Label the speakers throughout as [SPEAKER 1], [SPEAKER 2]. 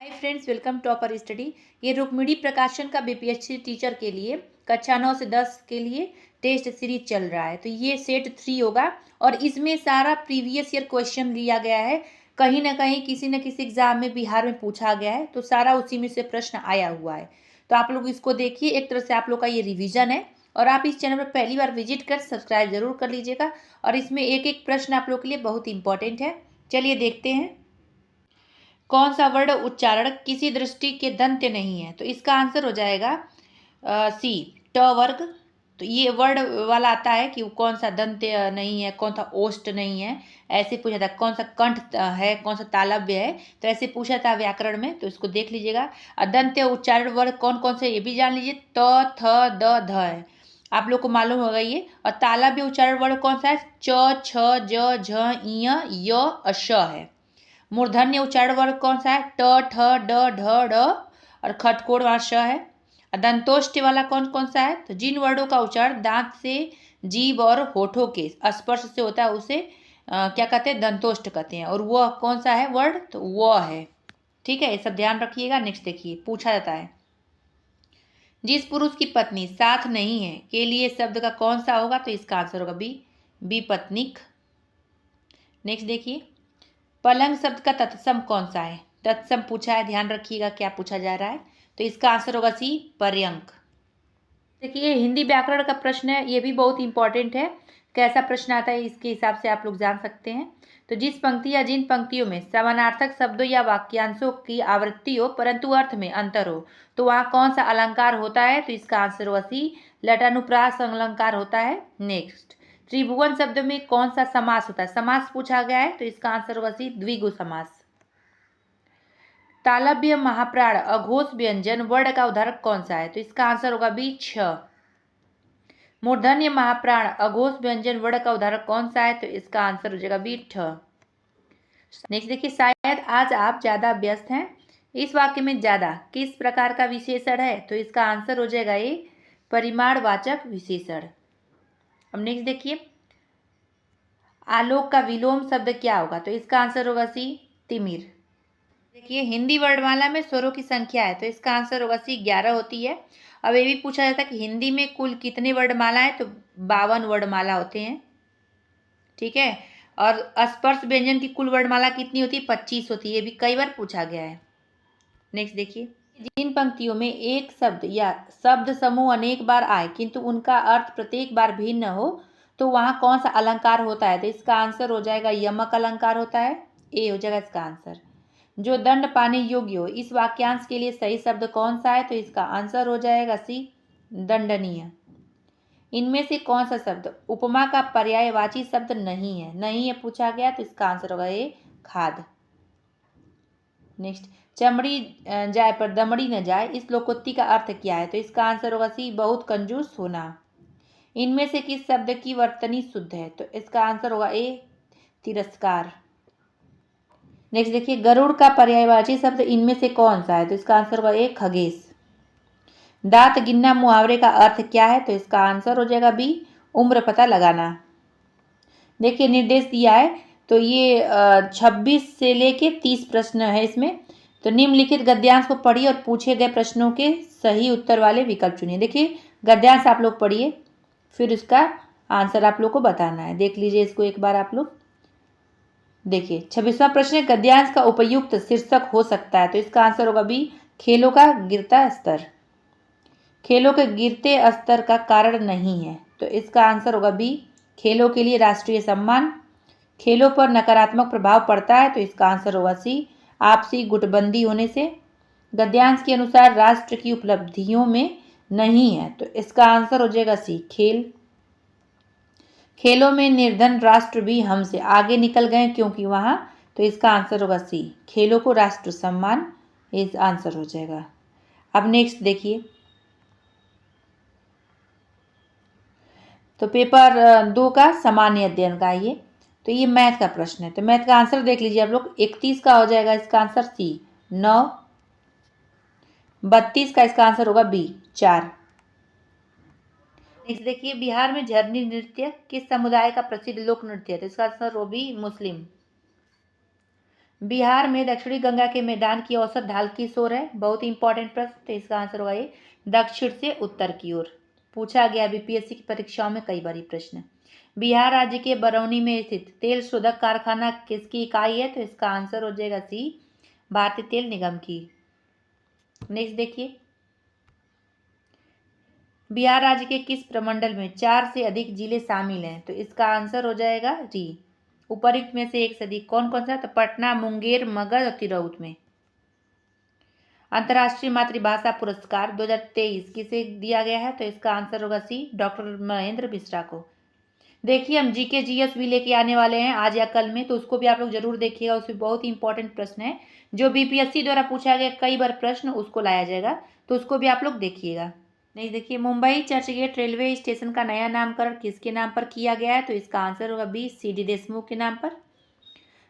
[SPEAKER 1] Hi friends, welcome to our study. ये रुक्मिणी प्रकाशन का बीपीएससी टीचर के लिए कक्षा 9 से 10 के लिए टेस्ट सीरीज चल रहा है। तो ये सेट 3 होगा और इसमें सारा प्रीवियस ईयर क्वेश्चन लिया गया है। कहीं ना कहीं किसी न किसी एग्जाम में बिहार में पूछा गया है, तो सारा उसी में से प्रश्न आया हुआ है। तो आप लोग इसको देखिए, एक तरह से आप लोग का ये रिविजन है। और आप इस चैनल पर पहली बार विजिट कर सब्सक्राइब जरूर कर लीजिएगा। और इसमें एक एक प्रश्न आप लोग के लिए बहुत इंपॉर्टेंट है। चलिए देखते हैं। कौन सा वर्ण उच्चारण किसी दृष्टि के दंत्य नहीं है? तो इसका आंसर हो जाएगा सी, ट वर्ग। तो ये वर्ड वाला आता है कि कौन सा दंत्य नहीं है, कौन सा ओष्ठ नहीं है, ऐसे पूछा था। कौन सा कंठ है, कौन सा तालव्य है, तो ऐसे पूछा था व्याकरण में। तो इसको देख लीजिएगा। दंत्य उच्चारण वर्ग कौन कौन से ये भी जान लीजिए। त थ द ध है, आप लोग को मालूम होगा ये। और तालव्य उच्चारण वर्ग कौन सा है? च छ ज झ इ य श है। मूर्धन्य उच्चारण वर्ग कौन सा है? ट ठ ड ढ ड और खटकोड़ वाला श है। दंतोष्ट वाला कौन कौन सा है? तो जिन वर्णों का उच्चारण दांत से, जीभ और होठों के स्पर्श से होता है उसे क्या कहते हैं? दंतोष्ट कहते हैं। और वह कौन सा है वर्ड? तो वह है। ठीक है, ये सब ध्यान रखिएगा। नेक्स्ट देखिए, पूछा जाता है जिस पुरुष की पत्नी साथ नहीं है के लिए शब्द का कौन सा होगा? तो इसका आंसर होगा बी, विपत्निक। नेक्स्ट देखिए, पलंग शब्द का तत्सम कौन सा है? तत्सम पूछा है, ध्यान रखिएगा क्या पूछा जा रहा है। तो इसका आंसर होगा सी, पर्यंक। देखिए, हिंदी व्याकरण का प्रश्न है, ये भी बहुत इंपॉर्टेंट है। कैसा प्रश्न आता है इसके हिसाब से आप लोग जान सकते हैं। तो जिस पंक्ति या जिन पंक्तियों में समानार्थक शब्दों या वाक्यांशों की आवृत्ति हो परंतु अर्थ में अंतर हो, तो वहाँ कौन सा अलंकार होता है? तो इसका आंसर होगा सी, लटानुप्रास अलंकार होता है। नेक्स्ट, त्रिभुवन शब्द में कौन सा समास होता है? समास पूछा गया है, तो इसका आंसर होगा सी, द्विगु समास। तालव्य महाप्राण अघोष व्यंजन वर्ण का उदाहरक कौन सा है? तो इसका आंसर होगा बी, छ। मूर्धन्य महाप्राण अघोष व्यंजन वर्ण का उदाहरक कौन सा है? तो इसका आंसर हो जाएगा बी, ठ। नेक्स्ट देखिए, शायद आज आप ज्यादा व्यस्त हैं। इस वाक्य में ज्यादा किस प्रकार का विशेषण है? तो इसका आंसर हो जाएगा ए, परिमाणवाचक विशेषण। अब नेक्स्ट देखिए, आलोक का विलोम शब्द क्या होगा? तो इसका आंसर होगा सी, तिमिर। देखिए, हिंदी वर्णमाला में स्वरों की संख्या है, तो इसका आंसर होगा सी, 11 होती है। अब ये भी पूछा जाता है कि हिंदी में कुल कितने वर्णमाला है? तो 52 वर्णमाला होते हैं। ठीक है। और स्पर्श व्यंजन की कुल वर्णमाला कितनी होती है? 25 होती है। ये भी कई बार पूछा गया है। नेक्स्ट देखिए, जिन पंक्तियों में एक शब्द या शब्द समूह अनेक बार आए किंतु उनका अर्थ प्रत्येक बार भिन्न हो, तो वहां कौन सा अलंकार होता है? तो इसका आंसर हो जाएगा यमक अलंकार होता है। ए हो जाएगा इसका आंसर। जो दंड पाने योग्य हो, इस वाक्यांश के लिए सही शब्द कौन सा है? तो इसका आंसर हो जाएगा सी, दंडनीय। इनमें से कौन सा शब्द उपमा का पर्यायवाची शब्द नहीं है? नहीं है पूछा गया, तो इसका आंसर होगा ए, खाद। नेक्स्ट, चमड़ी जाए पर दमड़ी न जाए, इस लोकोक्ति का अर्थ क्या है? तो इसका आंसर होगा सी, बहुत कंजूस होना। इनमें से किस शब्द की वर्तनी शुद्ध है? तो इसका आंसर होगा ए, तिरस्कार। नेक्स्ट देखिए, गरुड़ का पर्यायवाची शब्द इनमें से कौन सा है? तो इसका आंसर होगा ए, खगेश। दांत गिनना मुहावरे का अर्थ क्या है? तो इसका आंसर हो जाएगा बी, उम्र पता लगाना। देखिए, निर्देश दिया है, तो ये 26 से लेके 30 प्रश्न है इसमें। तो निम्नलिखित गद्यांश को पढ़िए और पूछे गए प्रश्नों के सही उत्तर वाले विकल्प चुनिए। देखिए, गद्यांश आप लोग पढ़िए, फिर इसका आंसर आप लोग को बताना है। देख लीजिए इसको एक बार आप लोग। देखिए, 26वां प्रश्न है, गद्यांश का उपयुक्त शीर्षक हो सकता है? तो इसका आंसर होगा बी, खेलों का गिरता स्तर। खेलों के गिरते स्तर का कारण नहीं है, तो इसका आंसर होगा बी, खेलों के लिए राष्ट्रीय सम्मान। खेलों पर नकारात्मक प्रभाव पड़ता है, तो इसका आंसर होगा सी, आपसी गुटबंदी होने से। गद्यांश के अनुसार राष्ट्र की उपलब्धियों में नहीं है, तो इसका आंसर हो जाएगा सी, खेल। खेलों में निर्धन राष्ट्र भी हमसे आगे निकल गए क्योंकि वहां, तो इसका आंसर होगा सी, खेलों को राष्ट्र सम्मान, इस आंसर हो जाएगा। अब नेक्स्ट देखिए, तो पेपर 2 का सामान्य अध्ययन का ये, तो ये मैथ का प्रश्न है। तो मैथ का आंसर देख लीजिए आप लोग। 31 का हो जाएगा इसका आंसर सी, 9। 32 का इसका आंसर होगा बी, 4। नेक्स्ट देखिए, बिहार में झरनी नृत्य किस समुदाय का प्रसिद्ध लोक नृत्य है? तो इसका आंसर हो बी, मुस्लिम। बिहार में दक्षिणी गंगा के मैदान की औसत ढाल किस ओर है? बहुत इंपॉर्टेंट प्रश्न, तो इसका आंसर होगा ये दक्षिण से उत्तर की ओर। पूछा गया बीपीएससी की परीक्षाओं में कई बार प्रश्न। बिहार राज्य के बरौनी में स्थित तेल शोधक कारखाना किसकी इकाई है? तो इसका आंसर हो जाएगा सी, भारतीय तेल निगम की। नेक्स्ट देखिए, बिहार राज्य के किस प्रमंडल में 4 से अधिक जिले शामिल हैं? तो इसका आंसर हो जाएगा डी, उपयुक्त में से एक से अधिक। कौन कौन सा? तो पटना, मुंगेर, मगध और तिरहुत में। अंतर्राष्ट्रीय मातृभाषा पुरस्कार 2023 किसे दिया गया है? तो इसका आंसर होगा सी, डॉक्टर महेंद्र मिश्रा को। देखिए, हम जीके जीएस भी लेके आने वाले हैं आज या कल में, तो उसको भी आप लोग जरूर देखिएगा। उसमें बहुत ही इंपॉर्टेंट प्रश्न है जो बीपीएससी द्वारा पूछा गया कई बार प्रश्न, उसको लाया जाएगा, तो उसको भी आप लोग देखिएगा। नहीं, देखिए, मुंबई चर्चगेट रेलवे स्टेशन का नया नामकरण किसके नाम पर किया गया है? तो इसका आंसर होगा बी, सीडी देशमुख के नाम पर।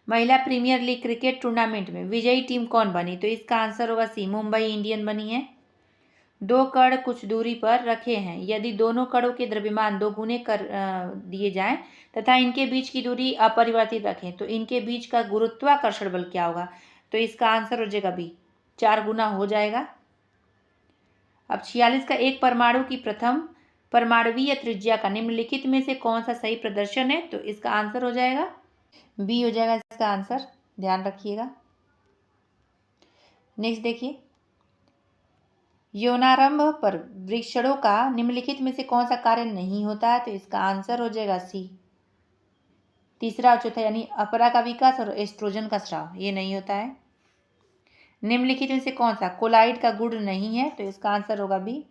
[SPEAKER 1] महिला प्रीमियर लीग क्रिकेट टूर्नामेंट में विजयी टीम कौन बनी? तो इसका आंसर होगा सी, मुंबई इंडियन बनी है। 2 कण कुछ दूरी पर रखे हैं, यदि दोनों कणों के द्रव्यमान 2 गुने कर दिए जाएं तथा इनके बीच की दूरी अपरिवर्तित रखें तो इनके बीच का गुरुत्वाकर्षण बल क्या होगा? तो इसका आंसर हो जाएगा बी, 4 गुना हो जाएगा। अब 46 का एक परमाणु की प्रथम परमाणुवीय त्रिज्या का निम्नलिखित में से कौन सा सही प्रदर्शन है? तो इसका आंसर हो जाएगा बी, हो जाएगा इसका आंसर, ध्यान रखिएगा। नेक्स्ट देखिए, यौनारंभ पर वृषणों का निम्नलिखित में से कौन सा कार्य नहीं होता है? तो इसका आंसर हो जाएगा सी, तीसरा और चौथा, यानी अपरा का विकास और एस्ट्रोजन का स्राव, ये नहीं होता है। निम्नलिखित में से कौन सा कोलाइड का गुण नहीं है? तो इसका आंसर होगा बी,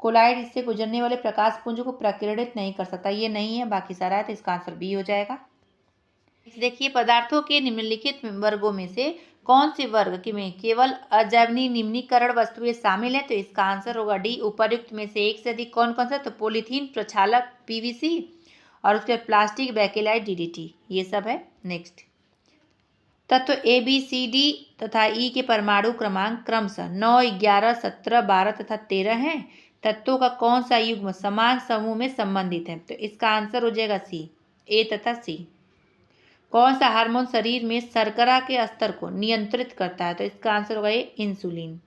[SPEAKER 1] कोलाइड इससे गुजरने वाले प्रकाश पुंज को प्रकीर्णित नहीं कर सकता, ये नहीं है, बाकी सारा है, तो इसका आंसर बी हो जाएगा। देखिए, पदार्थों के निम्नलिखित वर्गों में से कौन से वर्ग में केवल अजैवनीय निम्नीकरण वस्तुएं शामिल है? तो इसका आंसर होगा डी, उपर्युक्त में से एक से अधिक। कौन कौन सा? तो पॉलीथीन, प्रक्षालक पीवीसी और उसके बाद प्लास्टिक, बैकेलाइट, डीडीटी, ये सब है। नेक्स्ट, तत्व ए बी सी डी तथा ई के परमाणु क्रमांक क्रमशः 9, 11, 17, 12 तथा 13 हैं। तत्वों का कौन सा युग्म समान समूह में संबंधित है? तो इसका आंसर हो जाएगा सी, ए तथा सी। कौन सा हार्मोन शरीर में शर्करा के स्तर को नियंत्रित करता है? तो इसका आंसर होगा ये इंसुलिन।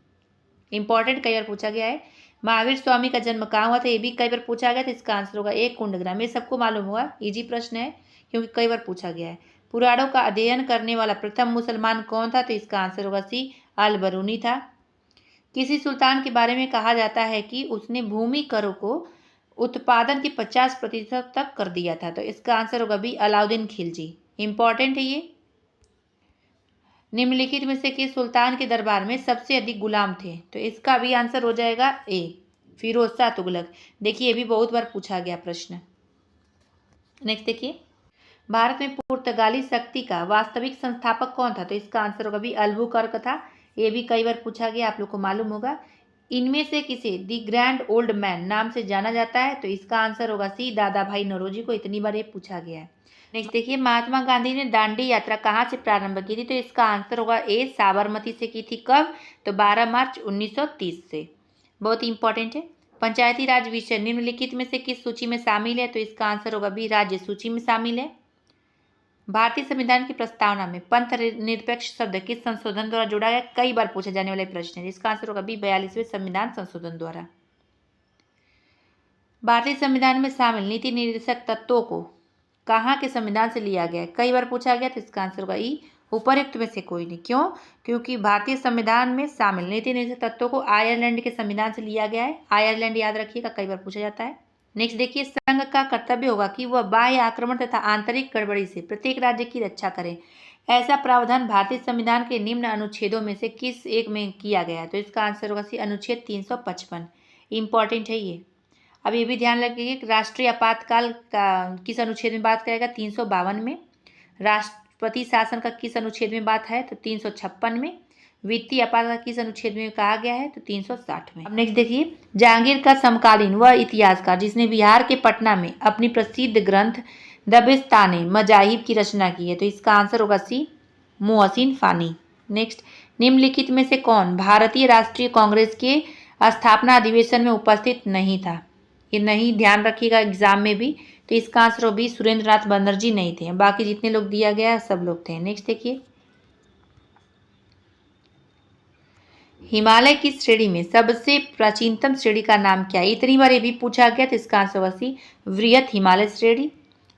[SPEAKER 1] इंपॉर्टेंट, कई बार पूछा गया है। महावीर स्वामी का जन्म कहाँ हुआ था? ये भी कई बार पूछा गया था, इसका आंसर होगा ए, कुंडग्राम। ये सबको मालूम होगा, इजी प्रश्न है क्योंकि कई बार पूछा गया है। पुराणों का अध्ययन करने वाला प्रथम मुसलमान कौन था? तो इसका आंसर होगा सी, अल बरूनी था। किसी सुल्तान के बारे में कहा जाता है कि उसने भूमि करों को उत्पादन के 50% तक कर दिया था? तो इसका आंसर होगा बी, अलाउद्दीन खिलजी। इंपॉर्टेंट है ये। निम्नलिखित में से किस सुल्तान के दरबार में सबसे अधिक गुलाम थे? तो इसका भी आंसर हो जाएगा ए, फिरोज शाह तुगलक। देखिए, ये भी बहुत बार पूछा गया प्रश्न। नेक्स्ट देखिए, भारत में पुर्तगाली शक्ति का वास्तविक संस्थापक कौन था? तो इसका आंसर होगा भी, अल्बुकर्क था। ये भी कई बार पूछा गया, आप लोग को मालूम होगा। इनमें से किसे दी ग्रैंड ओल्ड मैन नाम से जाना जाता है? तो इसका आंसर होगा सी, दादा भाई नौरोजी को। इतनी बार ये पूछा गया है। नेक्स्ट देखिए, महात्मा गांधी ने दांडी यात्रा कहाँ से प्रारंभ की थी? तो इसका आंसर होगा ए, साबरमती से की थी। कब? तो 12 मार्च 1930 से। बहुत इंपॉर्टेंट है। पंचायती राज विषय निम्नलिखित में से किस सूची में शामिल है? तो इसका आंसर होगा बी, राज्य सूची में शामिल है। भारतीय संविधान की प्रस्तावना में पंथ निरपेक्ष शब्द किस संशोधन द्वारा जोड़ा गया? कई बार पूछे जाने वाले प्रश्न है, इसका आंसर होगा बी, 42वें संविधान संशोधन द्वारा। भारतीय संविधान में शामिल नीति निर्देशक तत्वों को कहाँ के संविधान से लिया गया है? कई बार पूछा गया, तो इसका आंसर होगा ई, उपयुक्त में से कोई नहीं। क्यों? क्योंकि भारतीय संविधान में शामिल नीति निर्देशक तत्वों को आयरलैंड के संविधान से लिया गया है। आयरलैंड याद रखिएगा, कई बार पूछा जाता है। नेक्स्ट देखिए, संघ का कर्तव्य होगा कि वह बाह्य आक्रमण तथा आंतरिक गड़बड़ी से प्रत्येक राज्य की रक्षा करे। ऐसा प्रावधान भारतीय संविधान के निम्न अनुच्छेदों में से किस एक में किया गया है? तो इसका आंसर होगा सी, अनुच्छेद 355। इंपॉर्टेंट है ये। अब ये भी ध्यान रखिए कि राष्ट्रीय आपातकाल का किस अनुच्छेद में बात करेगा? 352 में। राष्ट्रपति शासन का किस अनुच्छेद में बात है? तो 356 में। वित्तीय आपातकाल किस अनुच्छेद में कहा गया है? तो 360 में। अब नेक्स्ट देखिए, जहांगीर का समकालीन वह इतिहासकार जिसने बिहार के पटना में अपनी प्रसिद्ध ग्रंथ दबिस्ताने मजाहिब की रचना की है? तो इसका आंसर होगा सी, मोहसिन फानी। नेक्स्ट, निम्नलिखित में से कौन भारतीय राष्ट्रीय कांग्रेस के स्थापना अधिवेशन में उपस्थित नहीं था? ये नहीं, ध्यान रखिएगा एग्जाम में भी। तो इसका आंसर हो बी, सुरेंद्र नाथ बनर्जी नहीं थे, बाकी जितने लोग दिया गया सब लोग थे। नेक्स्ट देखिए, हिमालय की श्रेणी में सबसे प्राचीनतम श्रेणी का नाम क्या है? इतनी बार ये भी पूछा गया, तो इसका आंसर होगा सी, वृहत हिमालय श्रेणी।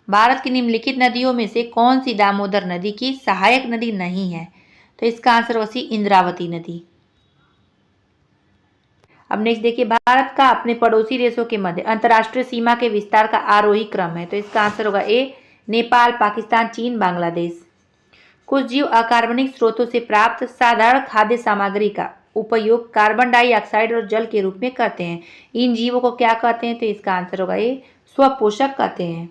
[SPEAKER 1] भारत की निम्नलिखित नदियों में से कौन सी दामोदर नदी की सहायक नदी नहीं है? तो इसका आंसर होगा सी, इंद्रावती नदी। अब नेक्स्ट देखिए, भारत का अपने पड़ोसी देशों के मध्य अंतर्राष्ट्रीय सीमा के विस्तार का आरोही क्रम है। तो इसका आंसर होगा ए, नेपाल, पाकिस्तान, चीन, बांग्लादेश। कुछ जीव अकार्बनिक स्रोतों से प्राप्त साधारण खाद्य सामग्री का उपयोग कार्बन डाइऑक्साइड और जल के रूप में करते हैं। इन जीवों को क्या कहते हैं? तो इसका आंसर होगा ए, स्वपोषक कहते हैं।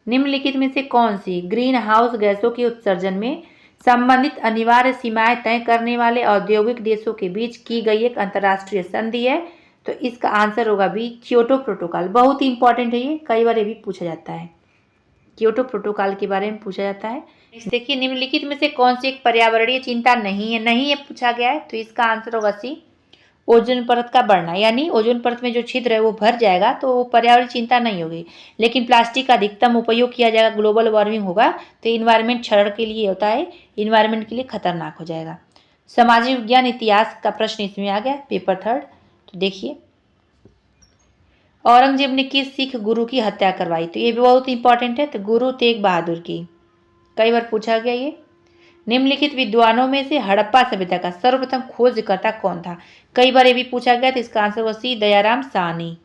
[SPEAKER 1] निम्नलिखित में से कौन सी ग्रीन हाउस गैसों के उत्सर्जन में संबंधित अनिवार्य सीमाएं तय करने वाले औद्योगिक देशों के बीच की गई एक अंतर्राष्ट्रीय संधि है? तो इसका आंसर होगा बी, क्योटो प्रोटोकॉल। बहुत ही इंपॉर्टेंट है ये, कई बार ये भी पूछा जाता है, क्योटो प्रोटोकॉल के बारे में पूछा जाता है। देखिए, निम्नलिखित में से कौन सी एक पर्यावरणीय चिंता नहीं है? नहीं है पूछा गया है, तो इसका आंसर होगा सी, ओजोन परत का बढ़ना। यानी ओजोन परत में जो छिद्र है वो भर जाएगा तो वो पर्यावरण चिंता नहीं होगी, लेकिन प्लास्टिक का अधिकतम उपयोग किया जाएगा, ग्लोबल वार्मिंग होगा, तो इन्वायरमेंट क्षरण के लिए होता है, इन्वायरमेंट के लिए खतरनाक हो जाएगा। सामाजिक विज्ञान इतिहास का प्रश्न इसमें आ गया, पेपर 3। तो देखिए, औरंगजेब ने किस सिख गुरु की हत्या करवाई? तो ये भी बहुत इंपॉर्टेंट है, तो गुरु तेग बहादुर की। कई बार पूछा गया ये। निम्नलिखित विद्वानों में से हड़प्पा सभ्यता का सर्वप्रथम खोजकर्ता कौन था? कई बार ये भी पूछा गया, तो इसका आंसर होगा सी, दयाराम साहनी।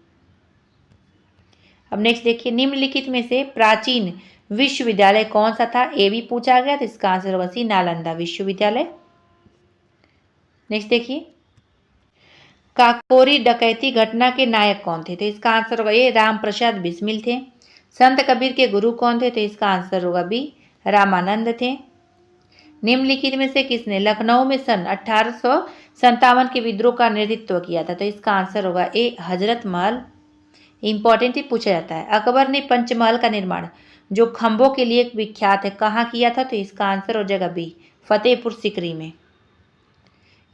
[SPEAKER 1] अब नेक्स्ट देखिए, निम्नलिखित में से प्राचीन विश्वविद्यालय कौन सा था? ये भी पूछा गया, तो इसका आंसर होगा सी, नालंदा विश्वविद्यालय। नेक्स्ट देखिए, काकोरी डकैती घटना के नायक कौन थे? तो इसका आंसर होगा ए, राम प्रसाद बिस्मिल थे। संत कबीर के गुरु कौन थे? तो इसका आंसर होगा बी, रामानंद थे। निम्नलिखित में से किसने लखनऊ में सन 1857 के विद्रोह का नेतृत्व किया था? तो इसका आंसर होगा ए, हजरत महल। इंपॉर्टेंट ही पूछा जाता है। अकबर ने पंचमहल का निर्माण जो खंभों के लिए विख्यात है कहाँ किया था? तो इसका आंसर हो जाएगा बी, फतेहपुर सीकरी में।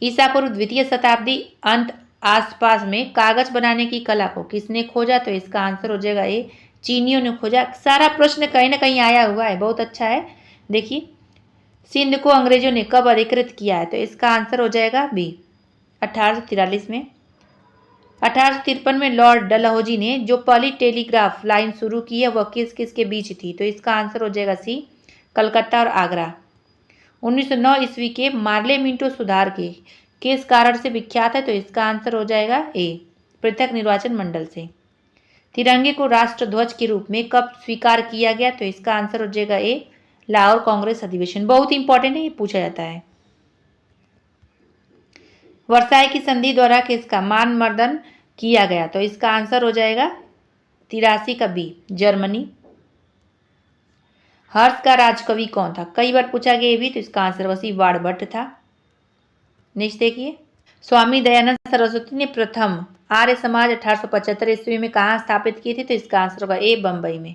[SPEAKER 1] ईसा पूर्व द्वितीय शताब्दी अंत आसपास में कागज बनाने की कला को किसने खोजा? तो इसका आंसर हो जाएगा ए, चीनियों ने खोजा। सारा प्रश्न कहीं ना कहीं आया हुआ है, बहुत अच्छा है। देखिए, सिंध को अंग्रेजों ने कब अधिकृत किया है? तो इसका आंसर हो जाएगा बी, 1843 में। 1853 में लॉर्ड डलहौजी ने जो पहली टेलीग्राफ लाइन शुरू की है वह किस किस के बीच थी? तो इसका आंसर हो जाएगा सी, कलकत्ता और आगरा। 1909 ईस्वी के मार्ले मिंटो सुधार के किस कारण से विख्यात है? तो इसका आंसर हो जाएगा ए, पृथक निर्वाचन मंडल से। तिरंगे को राष्ट्र ध्वज के रूप में कब स्वीकार किया गया? तो इसका आंसर हो जाएगा ए, लाहौर कांग्रेस अधिवेशन। बहुत इंपॉर्टेंट है, ये पूछा जाता है। वर्साई की संधि द्वारा किसका मान मर्दन किया गया? तो इसका आंसर हो जाएगा 83 का बी, जर्मनी। हर्ष का राजकवि कौन था? कई बार पूछा गया भी, तो इसका आंसर वसी वाणभट्ट था। नेक्स्ट देखिए, स्वामी दयानंद सरस्वती ने प्रथम आर्य समाज 1875 ईस्वी में कहाँ स्थापित किए थे? तो इसका आंसर होगा ए, बंबई में।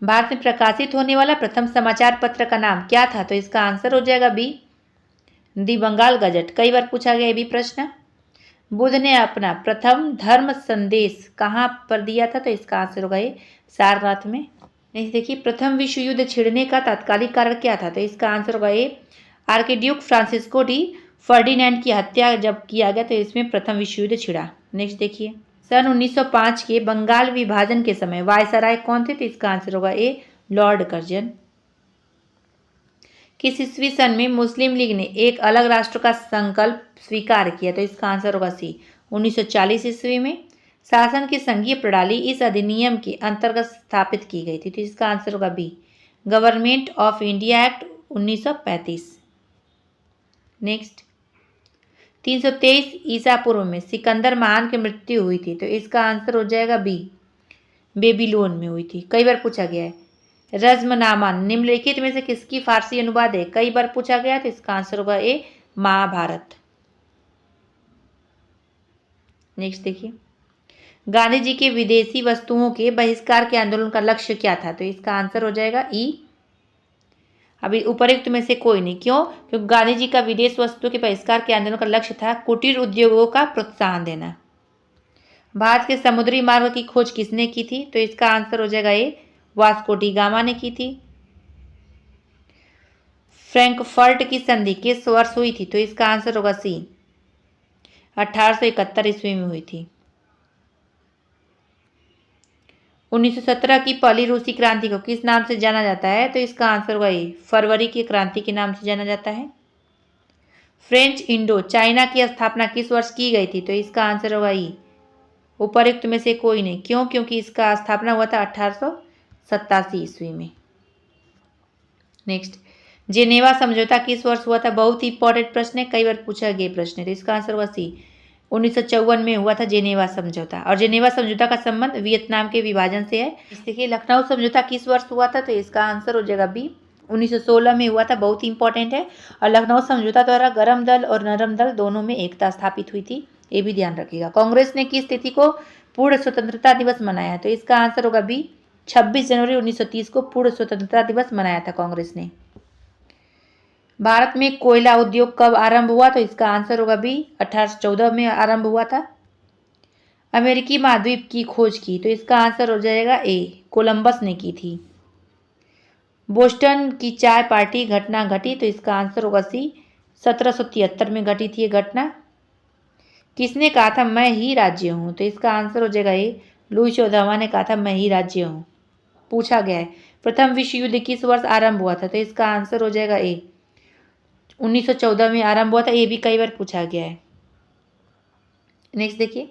[SPEAKER 1] भारत में प्रकाशित होने वाला प्रथम समाचार पत्र का नाम क्या था? तो इसका आंसर हो जाएगा बी, दी बंगाल गजट। कई बार पूछा गया भी प्रश्न। बुद्ध ने अपना प्रथम धर्म संदेश कहाँ पर दिया था? तो इसका आंसर होगा ए, सारनाथ में। नहीं देखिए, प्रथम विश्व युद्ध छिड़ने का तात्कालिक कारण क्या था? तो इसका आंसर होगा ए, आर्किड्यूक फ्रांसिस्को डी फर्डिनैंड की हत्या जब किया गया तो इसमें प्रथम विश्व युद्ध छिड़ा। नेक्स्ट देखिए, सन 1905 के बंगाल विभाजन के समय वायसराय कौन थे? तो इसका आंसर होगा ए, लॉर्ड कर्जन। किस ईस्वी सन में मुस्लिम लीग ने एक अलग राष्ट्र का संकल्प स्वीकार किया? तो इसका आंसर होगा सी, 1940 ईस्वी में। शासन की संघीय प्रणाली इस अधिनियम के अंतर्गत स्थापित की गई थी? तो इसका आंसर होगा B, government of India act 1935। Next, 323 ईसा पूर्व में सिकंदर महान की मृत्यु हुई थी? तो इसका आंसर हो जाएगा बी, बेबीलोन में हुई थी। कई बार पूछा गया है। रज़्मनामा निम्नलिखित में से किसकी फारसी अनुवाद है? कई बार पूछा गया, तो इसका आंसर होगा ए, महाभारत। नेक्स्ट देखिए, गांधी जी के विदेशी वस्तुओं के बहिष्कार के आंदोलन का लक्ष्य क्या था? तो इसका आंसर हो जाएगा ई, अभी उपरोक्त में से कोई नहीं। क्यों? क्योंकि गांधी जी का विदेश वस्तुओं के बहिष्कार के आंदोलन का लक्ष्य था कुटीर उद्योगों का प्रोत्साहन देना। भारत के समुद्री मार्ग की खोज किसने की थी? तो इसका आंसर हो जाएगा ए, वास्को डी गामा ने की थी। फ्रैंकफर्ट की संधि किस वर्ष हुई थी? तो इसका आंसर होगा सी, 1871 ईस्वी में हुई थी। 1917 की पहली रूसी क्रांति को किस नाम से जाना जाता है? तो इसका आंसर होगा ए, फरवरी की क्रांति के नाम से जाना जाता है। फ्रेंच इंडो चाइना की स्थापना किस वर्ष की गई थी? तो इसका आंसर होगा ई, उपर्युक्त में से कोई नहीं। क्यों? क्योंकि इसका स्थापना हुआ था 1887 ईस्वी में। नेक्स्ट, जेनेवा समझौता किस वर्ष हुआ था? बहुत ही इंपॉर्टेंट प्रश्न है, कई बार पूछा गया प्रश्न है। तो इसका आंसर होगा सी, 1954 में हुआ था जेनेवा समझौता। और जेनेवा समझौता का संबंध वियतनाम के विभाजन से है। देखिए, लखनऊ समझौता किस वर्ष हुआ था? तो इसका आंसर हो जाएगा बी, 1916 में हुआ था। बहुत ही इंपॉर्टेंट है। और लखनऊ समझौता द्वारा गर्म दल और नरम दल दोनों में एकता स्थापित हुई थी, ये भी ध्यान रखिएगा। कांग्रेस ने किस तिथि को पूर्ण स्वतंत्रता दिवस मनाया? तो इसका आंसर होगा बी, 26 जनवरी 1930 को पूर्ण स्वतंत्रता दिवस मनाया था कांग्रेस ने। भारत में कोयला उद्योग कब आरंभ हुआ? तो इसका आंसर होगा बी, 1814 में आरंभ हुआ था। अमेरिकी महाद्वीप की खोज की? तो इसका आंसर हो जाएगा ए, कोलंबस ने की थी। बोस्टन की चाय पार्टी घटना घटी? तो इसका आंसर होगा सी, 1773 में घटी थी ये घटना। किसने कहा था मैं ही राज्य हूँ? तो इसका आंसर हो जाएगा ए, लुई 14वां ने कहा था मैं ही राज्य हूँ। पूछा गया है प्रथम विश्व युद्ध किस वर्ष आरंभ हुआ था? तो इसका आंसर हो जाएगा ए, 1914 में आरंभ हुआ था। ये भी कई बार पूछा गया है। नेक्स्ट देखिए,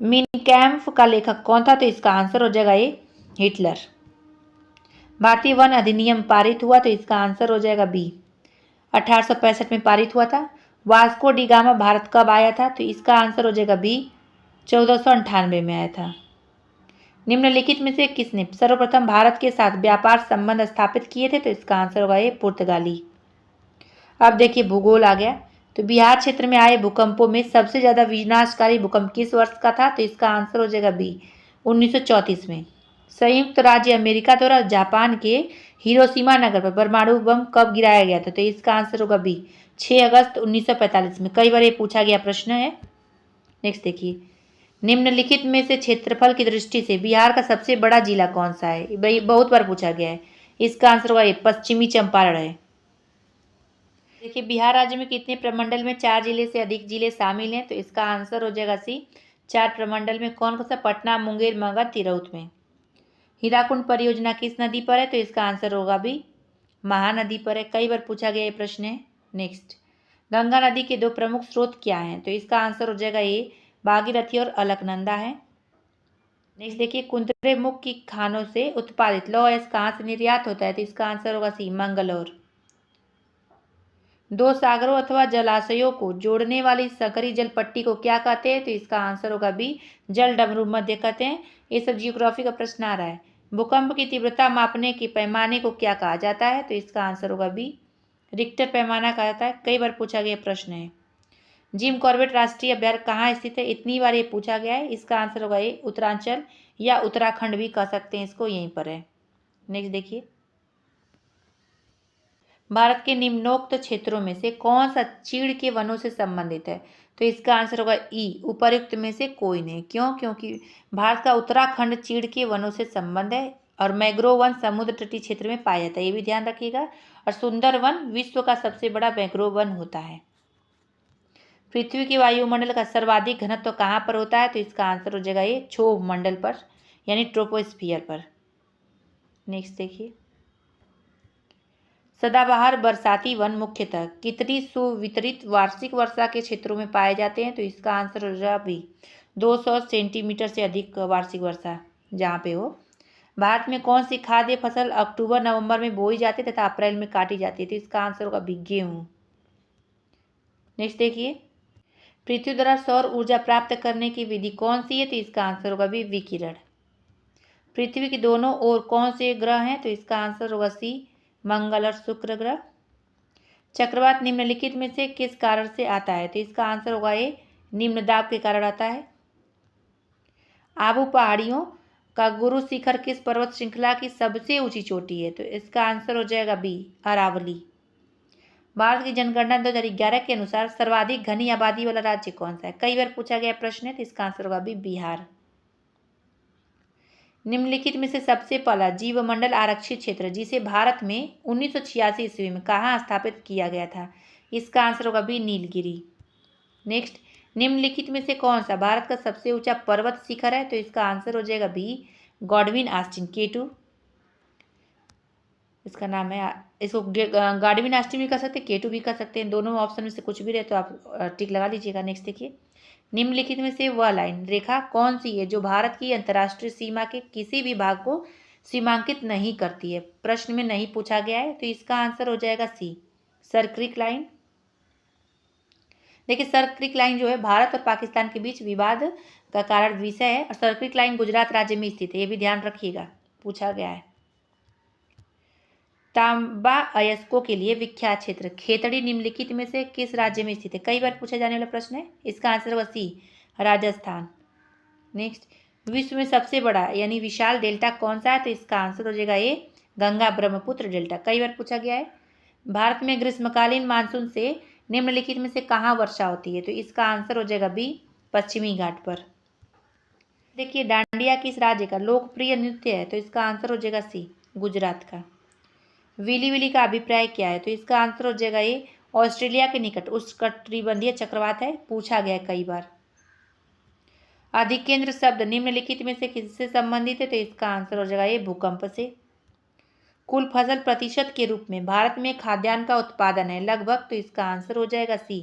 [SPEAKER 1] मीन कैम्फ का लेखक कौन था? तो इसका आंसर हो जाएगा ए, हिटलर। भारतीय वन अधिनियम पारित हुआ? तो इसका आंसर हो जाएगा बी, 1865 में पारित हुआ था। वास्को डी गामा भारत कब आया था? तो इसका आंसर हो जाएगा बी, 1498 में आया था। निम्नलिखित में से किसने सर्वप्रथम भारत के साथ व्यापार संबंध स्थापित किए थे? तो इसका आंसर होगा ए, पुर्तगाली। अब देखिए, भूगोल आ गया। तो बिहार क्षेत्र में आए भूकंपों में सबसे ज़्यादा विनाशकारी भूकंप किस वर्ष का था? तो इसका आंसर हो जाएगा बी, 1934 में। संयुक्त राज्य अमेरिका द्वारा जापान के हिरोशिमा नगर पर परमाणु बम कब गिराया गया था? तो इसका आंसर होगा बी, 6 अगस्त 1945 में। कई बार ये पूछा गया प्रश्न है। नेक्स्ट देखिए, निम्नलिखित में से क्षेत्रफल की दृष्टि से बिहार का सबसे बड़ा जिला कौन सा है? भाई बहुत बार पूछा गया है। इसका आंसर होगा ए, पश्चिमी चंपारण है। देखिए, बिहार राज्य में कितने प्रमंडल में 4 जिले से अधिक जिले शामिल हैं? तो इसका आंसर हो जाएगा सी, 4 प्रमंडल में। कौन कौन सा? पटना, मुंगेर, मगध, तिरहुत में। हीराकुंड परियोजना किस नदी पर है? तो इसका आंसर होगा भी, महानदी पर है। कई बार पूछा गया ये प्रश्न है। नेक्स्ट, गंगा नदी के 2 प्रमुख स्रोत क्या हैं? तो इसका आंसर हो जाएगा ए, भागीरथी और अलकनंदा है। नेक्स्ट देखिए, कुंतरेमुख की खानों से उत्पादित लौह अयस्क कहाँ से निर्यात होता है? तो इसका आंसर होगा सी, मंगलौर। 2 सागरों अथवा जलाशयों को जोड़ने वाली सकरी जल पट्टी को क्या कहते हैं? तो इसका आंसर होगा बी, जल डमरू मध्य कहते हैं। ये सब जियोग्राफी का प्रश्न आ रहा है। भूकंप की तीव्रता मापने के पैमाने को क्या कहा जाता है? तो इसका आंसर होगा बी, रिक्टर पैमाना कहा जाता है। कई बार पूछा गया प्रश्न है। जिम कॉर्बेट राष्ट्रीय अभ्यारण्य कहाँ स्थित है? इतनी बार ये पूछा गया है। इसका आंसर होगा ए, उत्तरांचल या उत्तराखंड भी कह सकते हैं इसको, यहीं पर है। नेक्स्ट देखिए, भारत के निम्नोक्त क्षेत्रों में से कौन सा चीड़ के वनों से संबंधित है? तो इसका आंसर होगा ई, उपर्युक्त में से कोई नहीं। क्यों? क्योंकि भारत का उत्तराखंड चीड़ के वनों से संबंध है। और मैंग्रोव वन समुद्र तटीय क्षेत्र में पाया जाता है, ये भी ध्यान रखिएगा। और सुंदर वन विश्व का सबसे बड़ा मैंग्रोव वन होता है। पृथ्वी के वायुमंडल का सर्वाधिक घनत्व तो कहाँ पर होता है? तो इसका आंसर हो जाएगा ये, क्षोभ मंडल पर, यानी ट्रोपोस्फियर पर। नेक्स्ट देखिए, सदाबहार बरसाती वन मुख्यतः कितनी सुवितरित वार्षिक वर्षा के क्षेत्रों में पाए जाते हैं? तो इसका आंसर हो जाएगा बी, 200 सेंटीमीटर से अधिक वार्षिक वर्षा जहाँ पे हो। भारत में कौन सी खाद्य फसल अक्टूबर नवंबर में बोई जाती है तथा अप्रैल में काटी जाती है? तो इसका आंसर होगा बी, गेहूँ। नेक्स्ट देखिए, पृथ्वी द्वारा सौर ऊर्जा प्राप्त करने की विधि कौन सी है? तो इसका आंसर होगा बी, विकिरण। पृथ्वी के दोनों ओर कौन से ग्रह हैं? तो इसका आंसर होगा सी, मंगल और शुक्र ग्रह। चक्रवात निम्नलिखित में से किस कारण से आता है? तो इसका आंसर होगा ए, निम्न दाब के कारण आता है। आबू पहाड़ियों का गुरु शिखर किस पर्वत श्रृंखला की सबसे ऊंची चोटी है? तो इसका आंसर हो जाएगा बी, अरावली। भारत की जनगणना 2011 के अनुसार सर्वाधिक घनी आबादी वाला राज्य कौन सा है? कई बार पूछा गया प्रश्न है। तो इसका आंसर होगा बी, बिहार। निम्नलिखित में से सबसे पहला जीवमंडल आरक्षित क्षेत्र जिसे भारत में 1986 ईस्वी में कहाँ स्थापित किया गया था? इसका आंसर होगा बी, नीलगिरी। नेक्स्ट, निम्नलिखित में से कौन सा भारत का सबसे ऊंचा पर्वत शिखर है? तो इसका आंसर हो जाएगा बी, गॉडविन आस्टिन, K2 इसका नाम है। इसको गॉडविन आस्टिन भी कर सकते हैं, K2 भी कर सकते हैं, दोनों ऑप्शन में से कुछ भी रहे तो आप टिक लगा लीजिएगा। नेक्स्ट देखिए, निम्नलिखित में से वह लाइन रेखा कौन सी है जो भारत की अंतर्राष्ट्रीय सीमा के किसी भी भाग को सीमांकित नहीं करती है? प्रश्न में नहीं पूछा गया है, तो इसका आंसर हो जाएगा सी, सर क्रिक लाइन। देखिए, सर क्रिक लाइन जो है भारत और पाकिस्तान के बीच विवाद का कारण विषय है और सर क्रिक लाइन गुजरात राज्य में स्थित है, ये भी ध्यान रखिएगा, पूछा गया है। तांबा अयस्कों के लिए विख्यात क्षेत्र खेतड़ी निम्नलिखित में से किस राज्य में स्थित है? कई बार पूछा जाने वाला प्रश्न है, इसका आंसर होगा सी, राजस्थान। नेक्स्ट, विश्व में सबसे बड़ा यानी विशाल डेल्टा कौन सा है? तो इसका आंसर हो जाएगा ए, गंगा ब्रह्मपुत्र डेल्टा, कई बार पूछा गया है। भारत में ग्रीष्मकालीन मानसून से निम्नलिखित में से कहाँ वर्षा होती है? तो इसका आंसर हो जाएगा बी, पश्चिमी घाट पर। देखिए, डांडिया किस राज्य का लोकप्रिय नृत्य है? तो इसका आंसर हो जाएगा सी, गुजरात का। विली विली का अभिप्राय क्या है? तो इसका आंसर हो जाएगा ये, ऑस्ट्रेलिया के निकट उष्णकटिबंधीय चक्रवात है, पूछा गया कई बार। अधिकेंद्र शब्द निम्नलिखित में से किससे संबंधित है? तो इसका आंसर हो जाएगा ये, भूकंप से। कुल फसल प्रतिशत के रूप में भारत में खाद्यान्न का उत्पादन है लगभग, तो इसका आंसर हो जाएगा सी,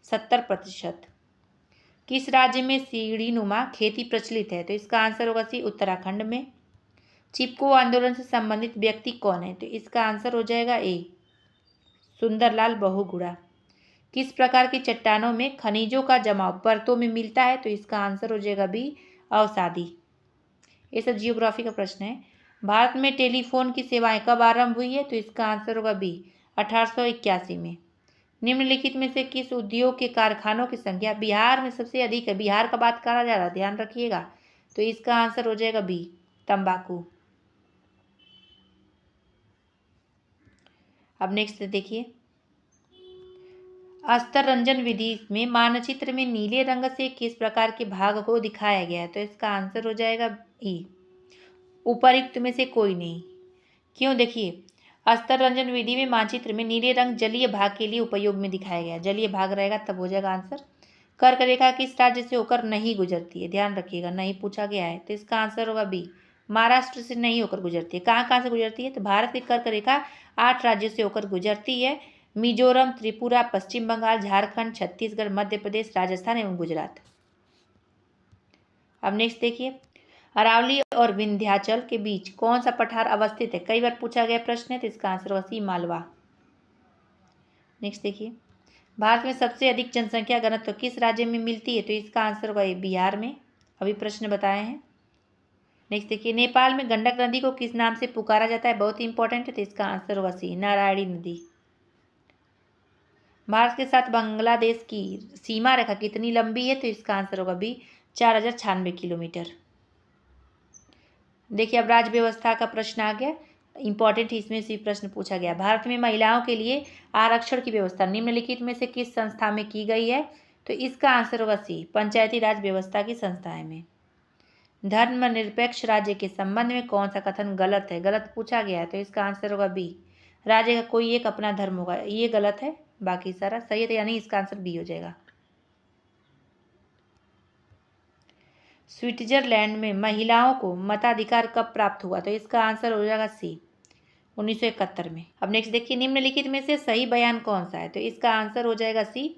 [SPEAKER 1] 70%। किस राज्य में सीढ़ीनुमा खेती प्रचलित है? तो इसका आंसर होगा सी, उत्तराखंड में। चिपको आंदोलन से संबंधित व्यक्ति कौन है? तो इसका आंसर हो जाएगा ए, सुंदरलाल बहुगुणा। किस प्रकार की चट्टानों में खनिजों का जमाव परतों में मिलता है? तो इसका आंसर हो जाएगा बी, अवसादी। ये सब जियोग्राफी का प्रश्न है। भारत में टेलीफोन की सेवाएं कब आरंभ हुई है? तो इसका आंसर होगा बी, 1881 में। निम्नलिखित में से किस उद्योग के कारखानों की संख्या बिहार में सबसे अधिक है? बिहार का बात करा जा रहा है, ध्यान रखिएगा, तो इसका आंसर हो जाएगा बी, तंबाकू। अब नेक्स्ट देखिए, अस्तर रंजन विधि में मानचित्र में नीले रंग से किस प्रकार के भाग को दिखाया गया है? तो इसका आंसर हो जाएगा ई, उपयुक्त में से कोई नहीं। क्यों? देखिए, अस्तर रंजन विधि में मानचित्र में नीले रंग जलीय भाग के लिए उपयोग में दिखाया गया, जलीय भाग रहेगा तब हो जाएगा आंसर। कर्क रेखा किस राज्य से होकर नहीं गुजरती है? ध्यान रखिएगा, नहीं पूछा गया है, तो इसका आंसर होगा बी, महाराष्ट्र से नहीं होकर गुजरती है। कहाँ कहाँ से गुजरती है? तो भारत की कर्क रेखा 8 राज्यों से होकर गुजरती है, मिजोरम, त्रिपुरा, पश्चिम बंगाल, झारखंड, छत्तीसगढ़, मध्य प्रदेश, राजस्थान एवं गुजरात। अब नेक्स्ट देखिए, अरावली और विंध्याचल के बीच कौन सा पठार अवस्थित है? कई बार पूछा गया प्रश्न है, तो इसका आंसर होगा सी, मालवा। नेक्स्ट देखिए, भारत में सबसे अधिक जनसंख्या घनत्व किस राज्य में मिलती है? तो इसका आंसर होगा बिहार में, अभी प्रश्न बताए हैं। नेक्स्ट देखिए, नेपाल में गंडक नदी को किस नाम से पुकारा जाता है? बहुत ही इंपॉर्टेंट है, तो इसका आंसर होगा सी, नारायणी नदी। भारत के साथ बांग्लादेश की सीमा रेखा कितनी लंबी है? तो इसका आंसर होगा बी, 4096 किलोमीटर। देखिए, अब राज्य व्यवस्था का प्रश्न आ गया, इंपॉर्टेंट, इसमें से प्रश्न पूछा गया। भारत में महिलाओं के लिए आरक्षण की व्यवस्था निम्नलिखित में से किस संस्था में की गई है? तो इसका आंसर होगा सी, पंचायती राज व्यवस्था की संस्थाएं में। धर्मनिरपेक्ष राज्य के संबंध में कौन सा कथन गलत है? गलत पूछा गया है, तो इसका आंसर होगा बी, राज्य का कोई एक अपना धर्म होगा, ये गलत है, बाकी सारा सही है, यानी इसका आंसर बी हो जाएगा। स्विट्जरलैंड में महिलाओं को मताधिकार कब प्राप्त हुआ? तो इसका आंसर हो जाएगा सी, 1971 में। अब नेक्स्ट देखिए, निम्नलिखित में से सही बयान कौन सा है? तो इसका आंसर हो जाएगा सी,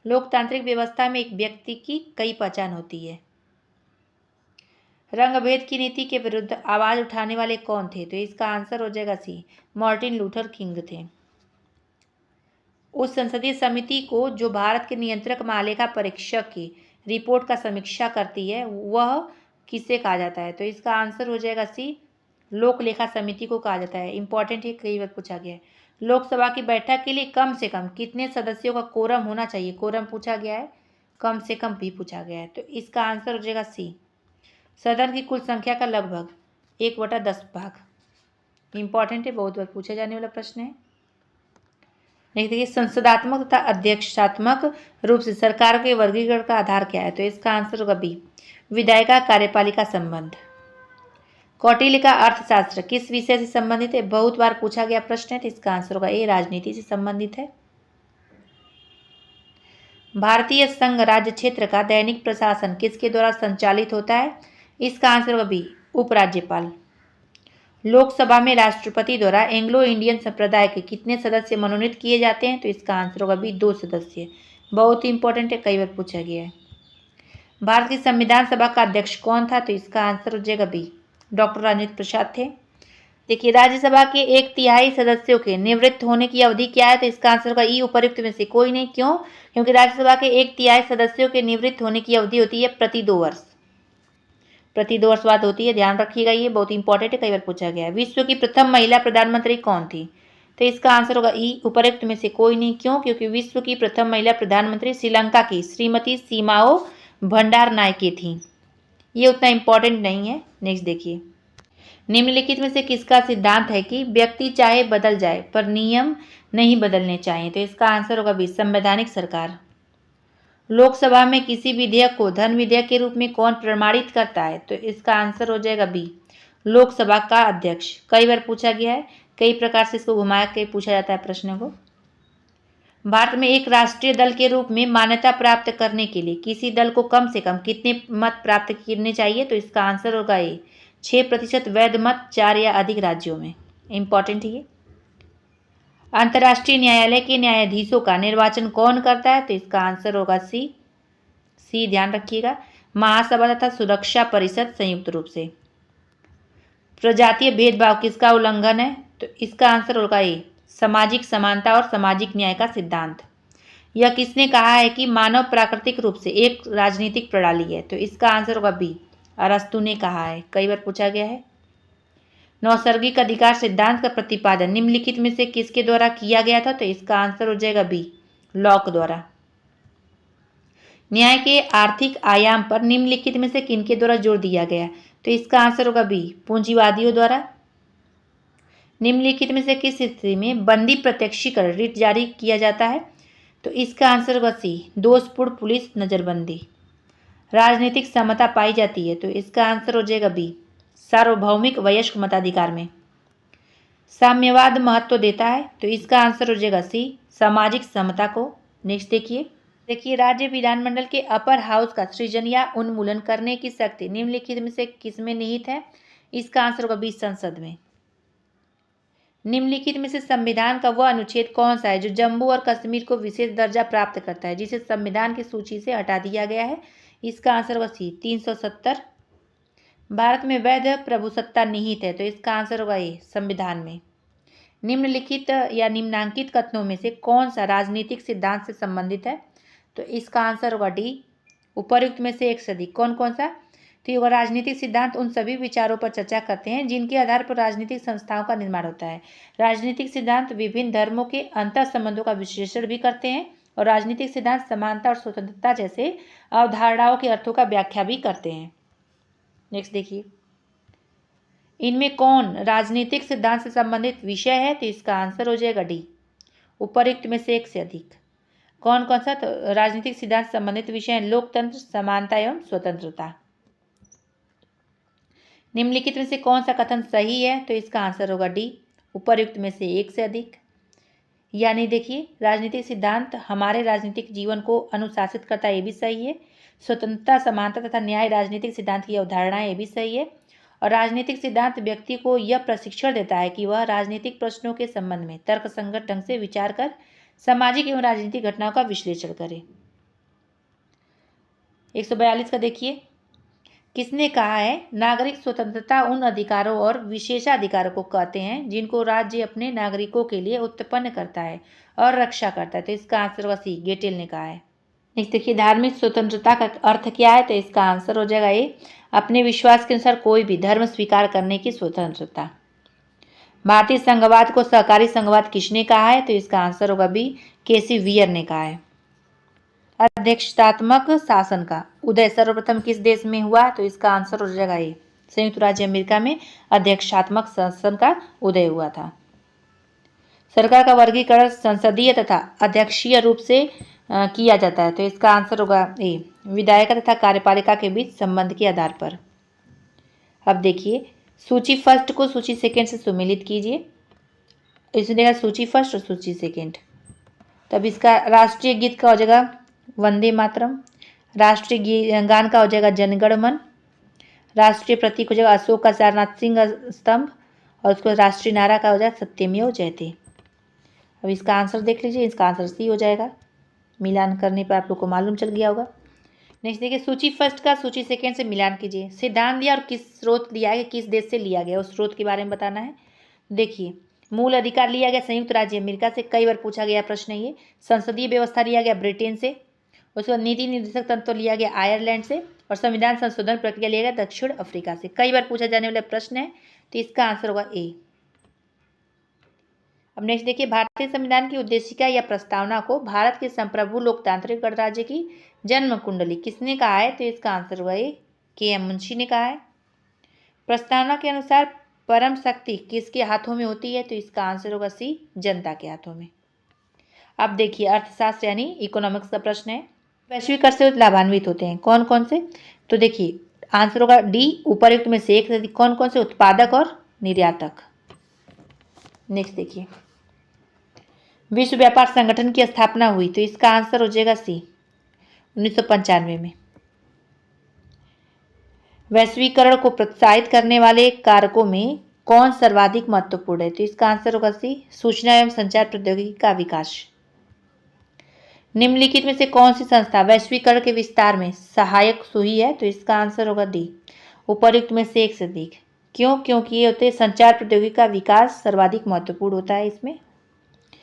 [SPEAKER 1] लोकतांत्रिक व्यवस्था में एक व्यक्ति की कई पहचान होती है। रंगभेद की नीति के विरुद्ध आवाज उठाने वाले कौन थे? तो इसका आंसर हो जाएगा सी, मार्टिन लूथर किंग थे। उस संसदीय समिति को जो भारत के नियंत्रक महालेखा परीक्षक की रिपोर्ट का समीक्षा करती है, वह किसे कहा जाता है? तो इसका आंसर हो जाएगा सी, लोक लेखा समिति को कहा जाता है। इंपॉर्टेंट है, कई बार पूछा गया है। लोकसभा की बैठक के लिए कम से कम कितने सदस्यों का कोरम होना चाहिए? कोरम पूछा गया है, कम से कम भी पूछा गया है, तो इसका आंसर हो जाएगा सी, सदन की कुल संख्या का लगभग 1/10 भाग। इंपॉर्टेंट है, बहुत बार पूछा जाने वाला प्रश्न है। देखिए, संसदात्मक तथा अध्यक्षात्मक रूप से सरकार के वर्गीकरण का आधार क्या है? तो इसका आंसर होगा बी, विधायिका कार्यपालिका संबंध। कौटिल्य का अर्थशास्त्र किस विषय से संबंधित है? बहुत बार पूछा गया प्रश्न है, तो इसका आंसर होगा ए, राजनीति से संबंधित है। भारतीय संघ राज्य क्षेत्र का दैनिक प्रशासन किसके द्वारा संचालित होता है? इसका आंसर होगा बी, उपराज्यपाल। लोकसभा में राष्ट्रपति द्वारा एंग्लो इंडियन संप्रदाय के कितने सदस्य मनोनीत किए जाते हैं? तो इसका आंसर होगा बी, 2 सदस्य। बहुत ही इंपॉर्टेंट है, कई बार पूछा गया है। भारत की संविधान सभा का अध्यक्ष कौन था? तो इसका आंसर हो जाएगा बी, डॉक्टर राजेंद्र प्रसाद थे। देखिए, राज्यसभा के 1/3 सदस्यों के निवृत्त होने की अवधि क्या है? तो इसका आंसर होगा ई, उपर्युक्त में से कोई नहीं। क्यों? क्योंकि राज्यसभा के 1/3 सदस्यों के निवृत्त होने की अवधि होती है प्रति 2 वर्ष। प्रति 2 वर्ष बाद होती है, ध्यान रखिएगा, ये बहुत इंपॉर्टेंट है, कई बार पूछा गया है। विश्व की प्रथम महिला प्रधानमंत्री कौन थी? तो इसका आंसर होगा ई, उपर्युक्त में से कोई नहीं। क्यों? क्योंकि विश्व की प्रथम महिला प्रधानमंत्री श्रीलंका की श्रीमती सीमाओ भंडारनायके थी। ये उतना इंपॉर्टेंट नहीं है। नेक्स्ट देखिए, निम्नलिखित में से किसका सिद्धांत है कि व्यक्ति चाहे बदल जाए पर नियम नहीं बदलने चाहिए? तो इसका आंसर होगा बी, संवैधानिक सरकार। लोकसभा में किसी विधेयक को धन विधेयक के रूप में कौन प्रमाणित करता है? तो इसका आंसर हो जाएगा बी, लोकसभा का अध्यक्ष। कई बार पूछा गया है, कई प्रकार से इसको घुमाया के पूछा जाता है प्रश्न को। भारत में एक राष्ट्रीय दल के रूप में मान्यता प्राप्त करने के लिए किसी दल को कम से कम कितने मत प्राप्त करने चाहिए? तो इसका आंसर होगा ए, 6% वैध मत 4 या अधिक राज्यों में। इंपॉर्टेंट है ये। अंतर्राष्ट्रीय न्यायालय के न्यायाधीशों का निर्वाचन कौन करता है? तो इसका आंसर होगा सी, ध्यान रखिएगा, महासभा तथा सुरक्षा परिषद संयुक्त रूप से। प्रजातीय भेदभाव किसका उल्लंघन है? तो इसका आंसर होगा ए, सामाजिक समानता और सामाजिक न्याय का सिद्धांत। यह किसने कहा है कि मानव प्राकृतिक रूप से एक राजनीतिक प्रणाली है? तो इसका आंसर होगा बी, अरस्तु ने कहा है। कई बार पूछा गया है। नैसर्गिक अधिकार सिद्धांत का प्रतिपादन निम्नलिखित में से किसके द्वारा किया गया था? तो इसका आंसर हो जाएगा बी, लॉक द्वारा। न्याय के आर्थिक आयाम पर निम्नलिखित में से किनके द्वारा जोर दिया गया? तो इसका आंसर होगा बी, पूंजीवादियों द्वारा। निम्नलिखित में से किस स्थिति में बंदी प्रत्यक्षीकरण रिट जारी किया जाता है? तो इसका आंसर होगा सी, दोषपूर्ण पुलिस नजरबंदी। राजनीतिक समता पाई जाती है? तो इसका आंसर हो जाएगा बी, सार्वभौमिक वयस्क मताधिकार में। साम्यवाद महत्व देता है? तो इसका आंसर हो जाएगा सी, सामाजिक समता को। नेक्स्ट देखिए, राज्य विधानमंडल के अपर हाउस का सृजन या उन्मूलन करने की शक्ति निम्नलिखित में से किसमें निहित है? इसका आंसर होगा बी, संसद में। निम्नलिखित में से संविधान का वह अनुच्छेद कौन सा है जो जम्मू और कश्मीर को विशेष दर्जा प्राप्त करता है, जिसे संविधान की सूची से हटा दिया गया है? इसका आंसर होगा सी, 370। भारत में वैध प्रभुसत्ता निहित है? तो इसका आंसर होगा ए, संविधान में। निम्नलिखित या निम्नांकित कथनों में से कौन सा राजनीतिक सिद्धांत से संबंधित है? तो इसका आंसर होगा डी, उपर्युक्त में से एक से अधिक। कौन कौन सा? तो ये राजनीतिक सिद्धांत उन सभी विचारों पर चर्चा करते हैं जिनके आधार पर राजनीतिक संस्थाओं का निर्माण होता है। राजनीतिक सिद्धांत विभिन्न धर्मों के अंतर संबंधों का विश्लेषण भी करते हैं और राजनीतिक सिद्धांत समानता और स्वतंत्रता जैसे अवधारणाओं के अर्थों का व्याख्या भी करते हैं। नेक्स्ट देखिए, इनमें कौन राजनीतिक सिद्धांत से संबंधित विषय है? तो इसका आंसर हो जाएगा डी, उपर्युक्त में से एक से अधिक। कौन कौन सा? तो राजनीतिक सिद्धांत से संबंधित विषय हैं लोकतंत्र, समानता एवं स्वतंत्रता। निम्नलिखित में से कौन सा कथन सही है? तो इसका आंसर होगा डी, उपर्युक्त में से एक से अधिक। यानी देखिए, राजनीतिक सिद्धांत हमारे राजनीतिक जीवन को अनुशासित करता है, ये भी सही है। स्वतंत्रता, समानता तथा न्याय राजनीतिक सिद्धांत की अवधारणाएं, ये भी सही है। और राजनीतिक सिद्धांत व्यक्ति को यह प्रशिक्षण देता है कि वह राजनीतिक प्रश्नों के संबंध में तर्कसंगत ढंग से विचार कर सामाजिक एवं राजनीतिक घटनाओं का विश्लेषण करे। 142 का देखिए, किसने कहा है नागरिक स्वतंत्रता उन अधिकारों और विशेषाधिकारों को कहते हैं जिनको राज्य अपने नागरिकों के लिए उत्पन्न करता है और रक्षा करता है? तो इसका आंसर होगा सी, गेटेल ने कहा है। नेक्स्ट देखिए, धार्मिक स्वतंत्रता का अर्थ क्या है? तो इसका आंसर हो जाएगा ए, अपने विश्वास के अनुसार कोई भी धर्म स्वीकार करने की स्वतंत्रता। भारतीय संघवाद को सहकारी संघवाद किसने कहा है? तो इसका आंसर होगा बी, केसी वियर ने कहा है। अध्यक्षतात्मक शासन का उदय सर्वप्रथम किस देश में हुआ? तो इसका आंसर हो जाएगा ए, संयुक्त राज्य अमेरिका में अध्यक्षतात्मक शासन का उदय हुआ था। सरकार का वर्गीकरण संसदीय तथा अध्यक्षीय रूप से किया जाता है? तो इसका आंसर होगा ए, विधायिका तथा कार्यपालिका के बीच संबंध के आधार पर। अब देखिए, सूची फर्स्ट को सूची सेकेंड से सुमेलित कीजिए। इसमें देखा सूची फर्स्ट और सूची सेकेंड। तब इसका राष्ट्रीय गीत का हो जाएगा वंदे मातरम, राष्ट्रीय गान का हो जाएगा जनगण मन, राष्ट्रीय प्रतीक हो जाएगा अशोक का सारनाथ सिंह स्तंभ, और उसको राष्ट्रीय नारा का हो जाएगा सत्यमेव जयते। अब इसका आंसर देख लीजिए, इसका आंसर सी हो जाएगा। मिलान करने पर आप लोग को मालूम चल गया होगा। नेक्स्ट देखिए, सूची फर्स्ट का सूची सेकेंड से मिलान कीजिए। सिद्धांत दिया और किस स्रोत लिया है, किस देश से लिया गया, उस स्रोत के बारे में बताना है। देखिए, मूल अधिकार लिया गया संयुक्त राज्य अमेरिका से, कई बार पूछा गया प्रश्न ये। संसदीय व्यवस्था लिया गया ब्रिटेन से। उसके बाद नीति निर्देशक तंत्र लिया गया आयरलैंड से, और संविधान संशोधन प्रक्रिया लिया गया दक्षिण अफ्रीका से। कई बार पूछा जाने वाला प्रश्न है, तो इसका आंसर होगा ए। अब नेक्स्ट देखिए, भारतीय संविधान की उद्देशिका या प्रस्तावना को भारत के संप्रभु लोकतांत्रिक गणराज्य की जन्म कुंडली किसने कहा है, तो इसका आंसर हुआ ए, के.एम. मुंशी ने कहा है। प्रस्तावना के अनुसार परम शक्ति किसके हाथों में होती है, तो इसका आंसर होगा सी, जनता के हाथों में। अब देखिए, अर्थशास्त्र यानी इकोनॉमिक्स का प्रश्न है। वैश्विक कर से लाभान्वित होते हैं कौन कौन से, तो देखिए आंसर होगा डी, उपरयुक्त में से एक से अधिक। कौन कौन से, उत्पादक और निर्यातक। नेक्स्ट देखिए, विश्व व्यापार संगठन की स्थापना हुई, तो इसका आंसर हो जाएगा सी, 1995 में। वैश्वीकरण को प्रोत्साहित करने वाले कारकों में कौन सर्वाधिक महत्वपूर्ण है, तो इसका आंसर होगा सी, सूचना एवं संचार प्रौद्योगिकी का विकास। निम्नलिखित में से कौन सी संस्था वैश्वीकरण के विस्तार में सहायक हुई है, तो इसका आंसर होगा डी, उपर्युक्त में से एक से अधिक। क्यों, क्योंकि ये होते संचार प्रौद्योगिकी का विकास सर्वाधिक महत्वपूर्ण होता है इसमें।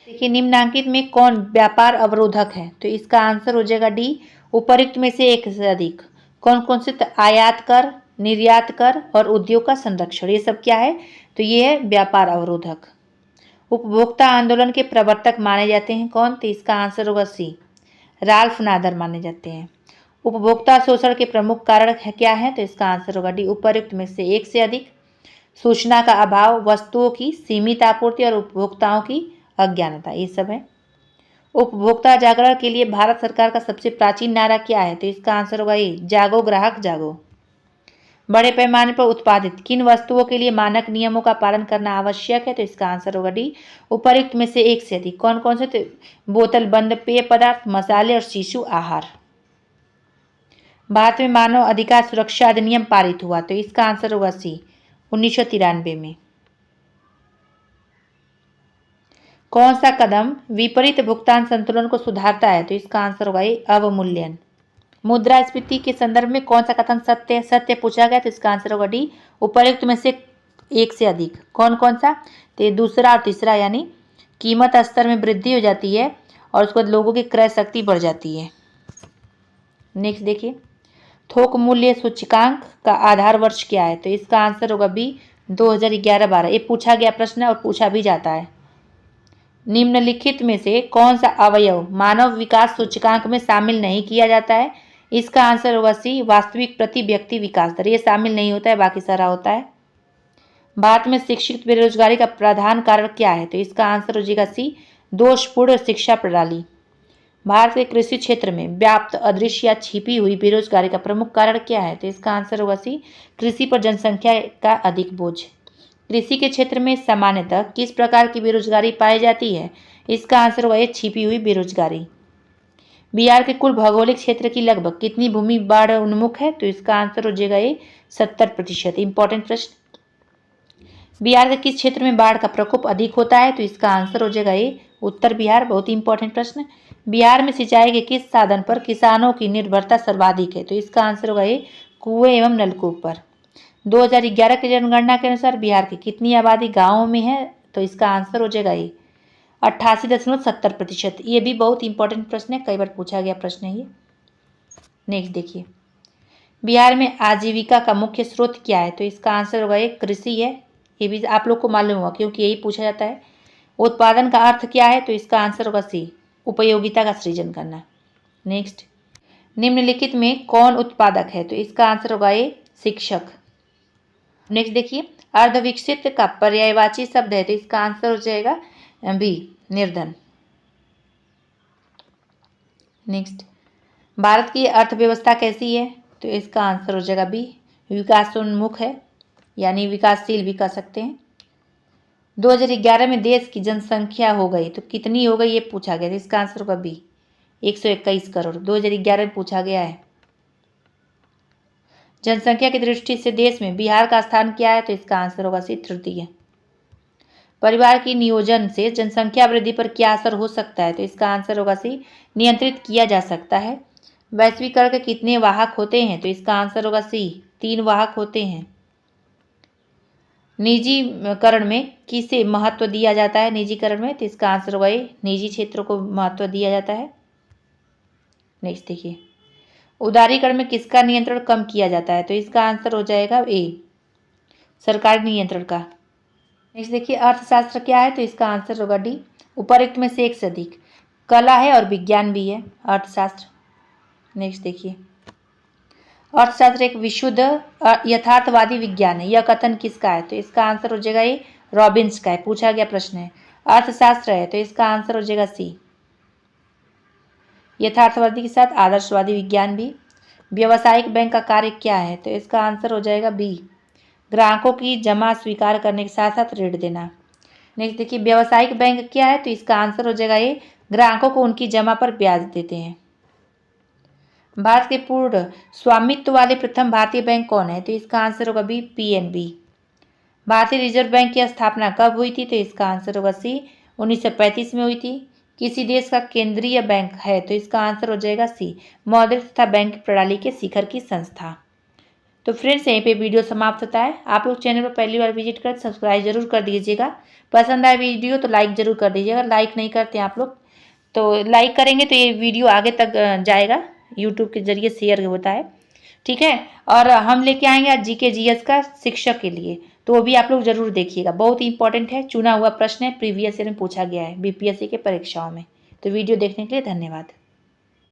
[SPEAKER 1] देखिए, निम्नांकित में कौन व्यापार अवरोधक है, तो इसका आंसर हो जाएगा डी, उपर्युक्त में से एक से अधिक। कौन कौन से, आयात कर, निर्यात कर और उद्योग का संरक्षण, ये सब क्या है, तो ये है व्यापार अवरोधक। उपभोक्ता आंदोलन के प्रवर्तक माने जाते हैं कौन, तो इसका आंसर होगा सी, राल्फ नादर माने जाते हैं। उपभोक्ता शोषण के प्रमुख कारण क्या है, तो इसका आंसर होगा डी, उपर्युक्त में से एक से अधिक। सूचना का अभाव, वस्तुओं की सीमित आपूर्ति और उपभोक्ताओं की अज्ञानता, ये सब है। उपभोक्ता जागरण के लिए भारत सरकार का सबसे प्राचीन नारा क्या है, तो इसका आंसर होगा ए, जागो ग्राहक जागो। बड़े पैमाने पर उत्पादित किन वस्तुओं के लिए मानक नियमों का पालन करना आवश्यक है, तो इसका आंसर होगा डी, उपर्युक्त में से एक से अधिक। कौन कौन से, तो बोतल बंद पेय पदार्थ, मसाले और शिशु आहार। भारत में मानव अधिकार सुरक्षा अधिनियम पारित हुआ, तो इसका आंसर होगा सी, 1993 में। कौन सा कदम विपरीत भुगतान संतुलन को सुधारता है, तो इसका आंसर होगा ए, अवमूल्यन। मुद्रास्फीति के संदर्भ में कौन सा कथन सत्य है, सत्य पूछा गया, तो इसका आंसर होगा डी, उपर्युक्त में से एक से अधिक। कौन कौन सा, तो दूसरा और तीसरा, यानी कीमत स्तर में वृद्धि हो जाती है और उसके बाद लोगों की क्रय शक्ति बढ़ जाती है। नेक्स्ट देखिए, थोक मूल्य सूचकांक का आधार वर्ष क्या है, तो इसका आंसर होगा बी, 2011-12। ये पूछा गया प्रश्न है और पूछा भी जाता है। निम्नलिखित में से कौन सा अवयव मानव विकास सूचकांक में शामिल नहीं किया जाता है, इसका आंसर होगा सी, वास्तविक प्रति व्यक्ति विकास दर। ये शामिल नहीं होता है, बाकी सारा होता है। भारत में शिक्षित बेरोजगारी का प्रधान कारण क्या है, तो इसका आंसर हो जाएगा सी, दोषपूर्ण शिक्षा प्रणाली। भारत के कृषि क्षेत्र में व्याप्त अदृश्य या छिपी हुई बेरोजगारी का प्रमुख कारण क्या है, तो इसका आंसर होगा सी, कृषि पर जनसंख्या का अधिक बोझ। कृषि के क्षेत्र में सामान्यतः किस प्रकार की बेरोजगारी पाई जाती है, इसका आंसर होगा ये, छिपी हुई बेरोजगारी। बिहार के कुल भौगोलिक क्षेत्र की लगभग कितनी भूमि बाढ़ उन्मुख है, तो इसका आंसर हो जाएगा ये 70%। इंपॉर्टेंट प्रश्न। बिहार के किस क्षेत्र में बाढ़ का प्रकोप अधिक होता है, तो इसका आंसर हो जाएगा ये, उत्तर बिहार। बहुत ही इंपॉर्टेंट प्रश्न। बिहार में सिंचाई के किस साधन पर किसानों की निर्भरता सर्वाधिक है, तो इसका आंसर होगा ये, कुएं एवं नलकूप पर। 2011 की जनगणना के अनुसार बिहार की कितनी आबादी गाँवों में है, तो इसका आंसर हो जाएगा ये, 88.70%। ये भी बहुत इंपॉर्टेंट प्रश्न है, कई बार पूछा गया प्रश्न है ये। नेक्स्ट देखिए, बिहार में आजीविका का मुख्य स्रोत क्या है, तो इसका आंसर होगा ये, कृषि है। ये भी आप लोग को मालूम होगा क्योंकि यही पूछा जाता है। उत्पादन का अर्थ क्या है, तो इसका आंसर होगा सी, उपयोगिता का सृजन करना। नेक्स्ट, निम्नलिखित में कौन उत्पादक है, तो इसका आंसर होगा ये, शिक्षक। नेक्स्ट देखिए, अर्धविकसित का पर्यायवाची शब्द है, तो इसका आंसर हो जाएगा बी, निर्धन। नेक्स्ट, भारत की अर्थव्यवस्था कैसी है, तो इसका आंसर हो जाएगा बी, विकासोन्मुख है। यानी विकासशील भी कह सकते हैं। 2011 में देश की जनसंख्या हो गई तो कितनी हो गई ये पूछा गया, तो इसका आंसर होगा बी, 121 करोड़ 2011 में पूछा गया है। जनसंख्या की दृष्टि से देश में बिहार का स्थान क्या है, तो इसका आंसर होगा सी, तृतीय। परिवार की नियोजन से जनसंख्या वृद्धि पर क्या असर हो सकता है, तो इसका आंसर होगा सी, नियंत्रित किया जा सकता है। वैश्वीकरण के कितने वाहक होते हैं, तो इसका आंसर होगा सी, 3 वाहक होते हैं। निजीकरण में किसे महत्व दिया जाता है, निजीकरण में, तो इसका आंसर होगा ए, निजी क्षेत्रों को महत्व दिया जाता है। नेक्स्ट देखिए, उदारीकरण में किसका नियंत्रण कम किया जाता है, तो इसका आंसर हो जाएगा ए, सरकारी नियंत्रण का। नेक्स्ट देखिए, अर्थशास्त्र क्या है, तो इसका आंसर होगा डी, उपरोक्त में से एक से अधिक, कला है और विज्ञान भी है अर्थशास्त्र। नेक्स्ट देखिए, अर्थशास्त्र एक विशुद्ध यथार्थवादी विज्ञान है, यह कथन किसका है, तो इसका आंसर हो जाएगा ये, रॉबिन्स का है, पूछा गया प्रश्न है। अर्थशास्त्र है तो इसका आंसर हो जाएगा सी, यथार्थवादी के साथ आदर्शवादी विज्ञान भी। व्यावसायिक बैंक का कार्य क्या है, तो इसका आंसर हो जाएगा बी, ग्राहकों की जमा स्वीकार करने के साथ साथ ऋण देना। नेक्स्ट देखिए, व्यावसायिक बैंक क्या है, तो इसका आंसर हो जाएगा ये, ग्राहकों को उनकी जमा पर ब्याज देते हैं। भारत के पूर्ण स्वामित्व वाले प्रथम भारतीय बैंक कौन है, तो इसका आंसर होगा बी, पीएनबी। भारतीय रिजर्व बैंक की स्थापना कब हुई थी, तो इसका आंसर होगा सी, 1935 में हुई थी। किसी देश का केंद्रीय बैंक है, तो इसका आंसर हो जाएगा सी, मौद्रिक तथा बैंक प्रणाली के शिखर की संस्था। तो फ्रेंड्स, यहीं पे वीडियो समाप्त होता है। आप लोग चैनल पर पहली बार विजिट कर सब्सक्राइब जरूर कर दीजिएगा। पसंद आए वीडियो तो लाइक जरूर कर दीजिएगा, लाइक नहीं करते आप लोग तो लाइक करेंगे तो ये वीडियो आगे तक जाएगा, यूट्यूब के जरिए शेयर होता है, ठीक है। और हम लेके आएंगे आज जीके जीएस का शिक्षक के लिए, तो वो भी आप लोग जरूर देखिएगा, बहुत ही इंपॉर्टेंट है, चुना हुआ प्रश्न है, प्रीवियस ईयर में पूछा गया है बीपीएससी के परीक्षाओं में। तो वीडियो देखने के लिए धन्यवाद।